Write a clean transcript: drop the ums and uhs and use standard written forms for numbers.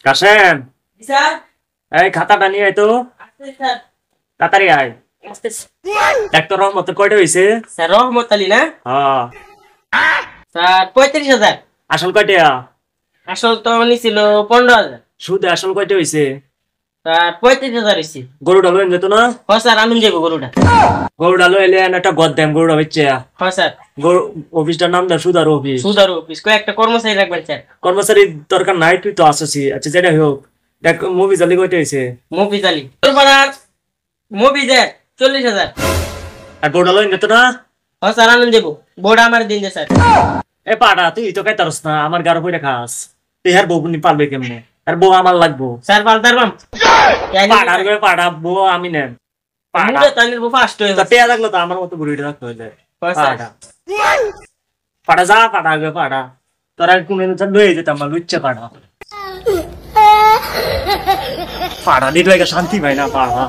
Kashem, sir এই খাতাটা নিয়ে আয় তো, আসতে স্যার তাড়াতাড়ি আয়। আসতে ডাক্তার রহমতের কয়টা হয়েছে? স্যার রহমত আলী না হ্যাঁ। স্যার 35,000 আসল কয়টা? আসল তো নিছিল 15,000 সুদে আসল কয়টা হয়েছে? স্যার 35,000 হয়েছে। গরুটা লইন যেত না? হ স্যার আনুন যাবো গরুটা। গরুটা লইলে একটা গদ্দাম গরুটা বেচছে। হ স্যার গরু অফিসটার নাম দা সুদার অফিস। সুদার অফিস কয়েকটা কর্মচারী রাখবেন স্যার। কর্মচারী দরকার নাই, তুই তো আসছি। আচ্ছা যেটা হোক, দেখ মুভি চালি কয়টা হয়েছে? মফিজ আলী মফিজের 40,000। আর গরুটা লইন যেত না? হ স্যার আনুন যাবো, বোর্ড আমার দিন দে স্যার। এ পাটা তুই তো খাইতারস না, আমার গাড়ো পয়টা খাস। তুই হ্যার বউ নি পালবে কেমনে? আর বউ আমার লাগবো। স্যার পাল্টার বাম পাড়ার করে পাড়া বউ আমি নেন। পাড়া মুড়ে তানির বউ ফাস্ট হয়ে তা পেয়া লাগলো তো আমার মতো বুড়িটা রাখতে হইলে। হ স্যার পাড়া পাড়া যা পাড়া আগে পাড়া তোরা কোন লয়ে যেতাম আমার লুচ্চা পাড়া পাড়া দিলে শান্তি পাই না পাড়া।